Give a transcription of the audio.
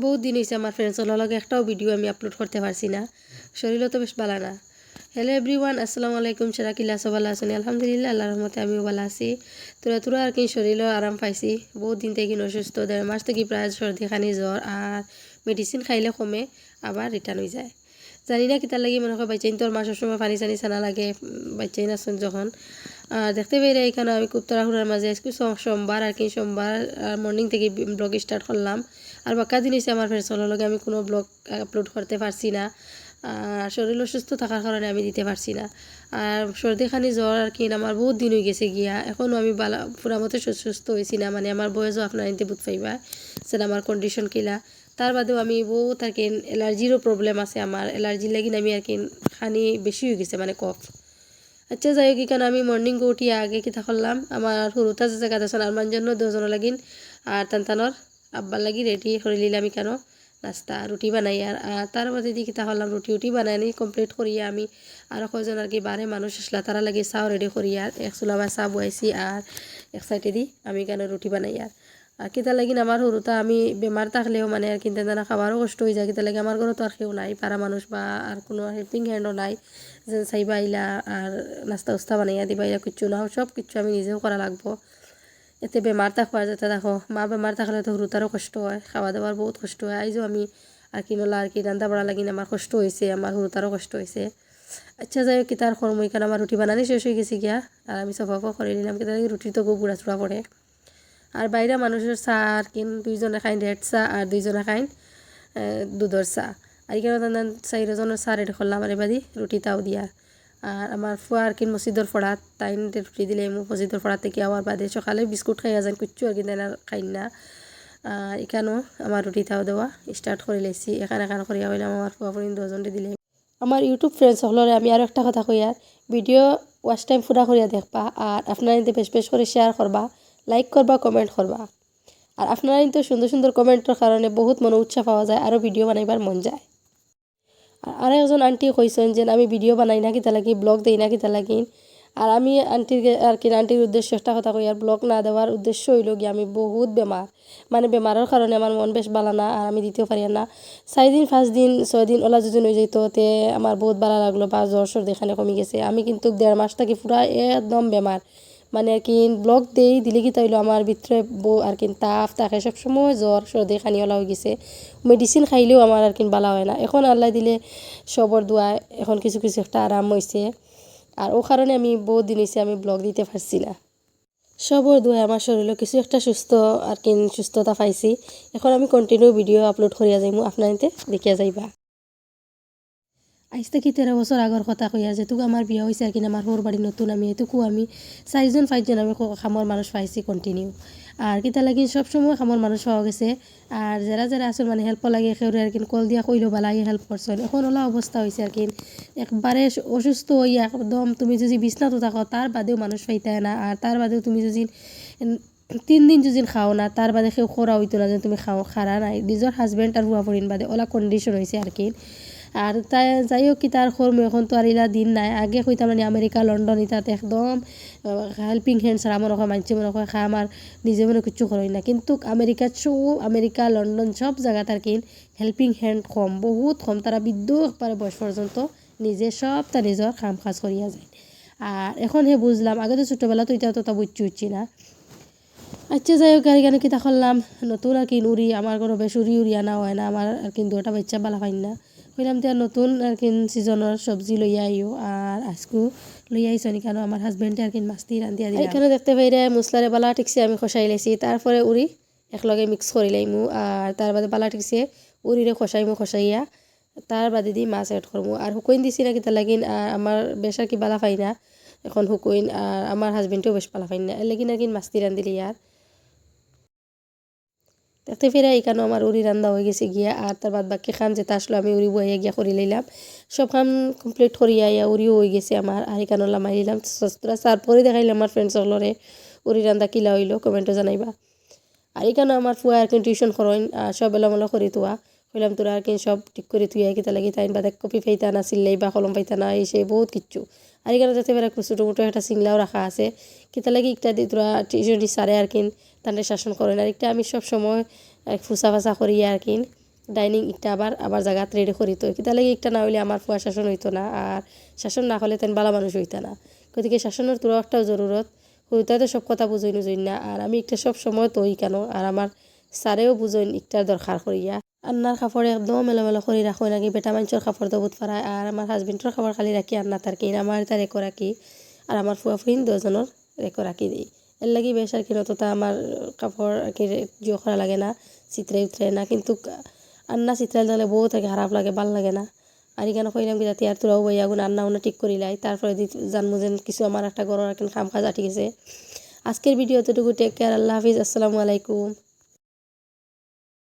বহুত দিন হয়েছে আমার ফ্রেন্ডসগুলোর লগে একটাও ভিডিও আমি আপলোড করতে পারছি না, শরীরও তো বেশ ভালো না। হ্যালো এভরিওয়ান, আসসালামু আলাইকুম। সেরা কিলা সব ভালো আছেন? আলহামদুলিল্লাহ, আল্লাহর রহমতে আমিও ভালো আছি। তোরা আর কি শরীরও আরাম পাইছি, বহুত দিন থেকে অসুস্থ, 1.5 মাস থেকে প্রায় সর্দি খানি জ্বর আর মেডিসিন খাইলে কমে আবার রিটার্ন হয়ে যায়। জানি না কিতার লাগি মনে হয় বাচ্চাইন তোর মাসের সময় পানি চানি ছানা লাগে, বাচ্চাইন আসুন যখন দেখতে পেরে এখানে আমি খুব তাড়াহুড়ার মাঝে আজকে সোমবার আর কি সোমবার মর্নিং থেকে ব্লগ স্টার্ট করলাম। আর বাক্কা দিন হয়েছে আমার ফ্রেন্ডসগুলোর লগে আমি কোনো ব্লগ আপলোড করতে পারছি না, শরীর অসুস্থ থাকার কারণে আমি দিতে পারছি না। আর সর্দিখানি জ্বর আর কি আমার বহুত দিন হয়ে গেছে গিয়া, এখনও আমি পুরা মতো সুস্থ হয়েছি না, মানে আমার বয়সও আপনার এনতে বুঝ পাইবা সেটা আমার কন্ডিশন কিলা। তার বাদেও আমি বহুত আর কি অ্যালার্জিরও প্রবলেম আছে, আমার অ্যালার্জি লাগিন আমি আর কি খানি বেশি হয়ে গেছে, মানে কফ। আচ্ছা যাই হোক, কেন আমি মর্নিং উঠি আগে কিতা করলাম, আমার সৰুতা যে জায়গা আছে আর জন্য 2 জনের লাগিন আর টানটানোর আব্বার লাগি রেডি করে নিলাম কেন নাস্তা রুটি বানাই। আর তার মধ্যে দিয়ে কিতা করলাম, রুটি বানাই নি কমপ্লিট করিয়া আমি আরও কয়জন আর কি বারে মানুষ আসলা তারা লাগে চাও রেডি করি আর এক চুলা বা চা বয়াইছি আর এক সাইডে দি আমি কেন রুটি বানাই। আর কিতা লাগিন আমার সৰুতা আমি বেমার থাকলেও মানে আর কিনতে জানা খাবারও কষ্ট হয়ে যায়, কিতা লাগে আমার ঘরে তো আর কেউ নাই, পাড়া মানুষ বা আর কোনো হেল্পিং হ্যান্ডও নাই যে চাইবা আইলা আর নাস্তা উস্তা বানাইয়া দিবা, ইয়া কিচ্ছু না, সব কিচ্ছু আমি নিজেও করা লাগবো। এতে বেমার থাকবা যাতে দেখো মা বেমার থাকলে তো সৰুতারও কষ্ট হয়, খাওয়া দাওয়ার বহুত কষ্ট হয়। আইজও আমি আর কি নলা আর কি রান্না বাড়া লাগিন আমার কষ্ট হয়েছে, আমার সৰুতারও কষ্ট হয়েছে। আচ্ছা যাই হোক, কিতার কর্ম এখানে আমার রুটি বানানি শেষ হয়ে গেছে গিয়া আর আমি সফাফা করে নিলাম, কিতা রুটি তো খুব বুড়া চুড়া পড়ে। আর বাইরে মানুষের চা আর কি 2জনে খাইন রেড চা আর 2জনে খাইন দুধর চা। আর এখানে 4জনের চা রেডি করলাম আর এবাদি রুটি তাও দিয়া। আর আমার ফুয়া আর কি মসজিদর ফড়াত তাই রুটি দিলে মসজিদর ফড়া থেকে আবার বাদে সকালে বিস্কুট খাইয়া যান, কিচ্ছু আর কি খাইন না। আর এখানেও আমার রুটি তাও দেওয়া স্টার্ট করে লেছি, এখানে করিয়া হইলাম আমার ফুয়া পরিন 2জনটি দিলে। আমার ইউটিউব ফ্রেন্ডস সকলরে আমি আরও একটা কথা কই, আর ভিডিও ওয়াচ টাইম পুরা করিয়া দেখবা আর আপনারা কিন্তু বেশ করে শেয়ার করবা, লাইক করবা, কমেন্ট করবা। আর আপনারা কিন্তু সুন্দর সুন্দর কমেন্টের কারণে বহুত মনে উৎসাহ পাওয়া যায়, আরও ভিডিও বানাইবার মন যায়। আর একজন আন্টি কইছেন যে আমি ভিডিও বানাই না কিতা লাগি, ব্লগ দেই না কিতা লাগি। আর আমি আন্টির উদ্দেশ্য একটা কথা কই, আর ব্লগ না দেওয়ার উদ্দেশ্য হইল গিয়ে আমি বহুত বেমার, মানে বেমারের কারণে আমার মন বেশ ভালো না আর আমি দিতেও পারি না। 4 দিন 5 দিন 6 দিন ওলা যদি হয়ে যেত তে আমার বহুত ভালো লাগলো বা জ্বর সর্দি এখানে কমে গেছে। আমি কিন্তু 1.5 মাস থাকি পুরা একদম বেমার, মানে আর কি ব্লগ দিলে কি তাইলো আমার ভিতরে আর কি তাপ থাকে সবসময়, জ্বর সর্দি খানিওয়ালা হয়ে গেছে। মেডিসিন খাইলেও আমার আর কি ভালো হয় না। এখন আল্লাহ দিলে সবর দোয়ায় এখন কিছু কিছু একটা আরাম হয়েছে, আর ও কারণে আমি বহুত দিন হয়েছে আমি ব্লগ দিতে পারছি না। সবর দোয়ায় আমার শরীরে কিছু একটা সুস্থ আর কি সুস্থতা পাইছি। এখন আমি কন্টিনিউ ভিডিও আপলোড করিয়া যাইমু, আপনাইতে দেখিয়া যাইবা। আজ থেকে 13 বছর আগর কথা কইয়া যেটুকু আমার বিয়া হয়েছে আর কি আমার হোর বাড়ি নতুন, আমি এটুকু আমি 4জন 5জন আমি খামর মানুষ পাইছি কন্টিনিউ। আর কিতা লাগি সবসময় খামর মানুষ পাওয়া গেছে। আর যারা যারা আসল মানে হেল্প লাগে সেউরে আর কি কল দিয়া কইলো বালাই হেল্প করছেন। এখন ওলা অবস্থা হয়েছে আর কি একবারে অসুস্থ হইয়া একদম তুমি যদি বিছনাতো থাকো তার বাদেও মানুষ পাইতায় না, আর তার বাদেও তুমি যদি 3 দিন যদি খাও না তার বাদে কেউ খরা হইতো না যে তুমি খাও খারা নাই, নিজের হাজব্যান্ড আর হুয়া পরিন বাদে ওলা কন্ডিশন হয়েছে আর কি। আর তাই যাই হোক কি তার খরম এখন তো আর ইলা দিন নাই, আগে কইতাম মানে আমেরিকা লন্ডন ইতাতে একদম হেল্পিং হ্যান্ডস আর মনে হয় মানছে মনে হয় খা আমার নিজে মনে কিচ্ছু করই না, কিন্তু আমেরিকা লন্ডন সব জায়গাত আর কি হেল্পিং হ্যান্ড কম, বহুত কম, তারা বৃদ্ধ একবারে বয়স পর্যন্ত নিজে সব তা নিজের কাম কাজ করিয়া যায়। আর এখন হে বুঝলাম, আগে তো ছোটোবেলা তো এটা তো তা বুঝছি না। আচ্ছা যাই হোক, গাড়ি গানে কিতা করলাম নতুন আর কি উড়ি আমার কোনো বেশ উড়ি আনা হয় না, আমার আর কি 2টা বাচ্চা বালা পাই না কইলাম তিয়া নতুন আর কি সিজনের সবজি লইয়া আইও। আর আজকু লইয়া আইসো নি কেন আমার হাজব্যান্ডে আর কি মাছটি রান্ধিয়া দিলাম। এখানে দেখতে পাইরে মশলারে বালা টিকছে আমি খসাই লাইছি, তারপরে উড়ি একলগে মিক্স করি লাইমু আর তার বাদে বালা টিকছে উড়িরে খসাইয়া তার বাদে দি মাছ এড করবো। আর হুকইন দিছি না কিতা লাগিন আমার বেশ আর কি বালা পাই না এখন হুকইন, আর আমার হাজব্যান্ডেও বেশ বালা পাই না এর লাগিন আর কি মাছটি রান্ধিলি। আর দেখতে ফিরে এখানে আমার উড়ি রান্না হয়ে গেছে গিয়া, আর তার বাদ বাকি খাম যেটা আসলো আমি উড়ি বইয়া গিয়া করে লইলাম, সব খাম কমপ্লিট করিয়া উড়িও হয়ে গেছে আমার। আর এখানে লামাই দিলাম সস্তরা, তারপরে দেখাইলাম আমার ফ্রেন্ডস সকলরে উড়ি রান্না কিলা হইলো কমেন্টও জানাইবা। আর এখানে আমার ফুয়া আর কি টিউশন করেন আর সব এলোমেলো করি তোয়া কইলাম তোরা আর কি সব ঠিক করে তুই কিতা লাগি তাই বাদে কপি পাইতা না সিললেই বা কলম পাইতা না এই সেই বহুত কিচ্ছু। আর এখানে যাতে বেড়া ছোটো মোটো একটা সিংলাও রাখা আছে, কিতা লাগি একটা দিয়ে তোরা টিউশন সারে আর কি তাদের শাসন করেন। আর একটা আমি সব সময় ফুসা ফাসা করি আর কি ডাইনিং ইটা আবার জায়গাত রেডি করিত কিতা লাগে ইটা না হইলে আমার ফুয়া শাসন হইতো না আর শাসন না হলে তেন বালা মানুষ হইতা না গতিকে শাসনের তোরা একটাও জরুরত হইতা তো সব কথা বুঝই নুজই না আর আমি একটা সব সময় তৈ কেন আর আমার স্যারেও বুঝইন ইটার দরকার করিয়া আন্নার কাপড় একদম মেলোমেলো করে রাখো নাকি বেটা মানুষের কাপড় তো বুধ পারায় আর আমার হাজবেন্ডের খাবার খালি রাখি আন্না তার কিন আমার তার রেকো রাখি আর আমার ফুয়া ফুইন দুজনের রেকো রাখি দিই এর লাগি বেশ আর কি নতটা আমার কাপড় আর কি জিও করা লাগে না চিত্রে উতরে না কিন্তু আন্না চিত্রাল দিলে বহুত আর কি খারাপ লাগে ভাল লাগে না আর এখানে কইলাম কি যাতে আর তোরাও বইয়া গুণ আন্না উন্না ঠিক করিলাই তারপরে জানবো যেন কিছু আমার একটা গরর একটা খাম কাজ আটি গেছে আজকের ভিডিও এতটুকু টেক কেয়ার আল্লাহ হাফিজ আসসালামু আলাইকুম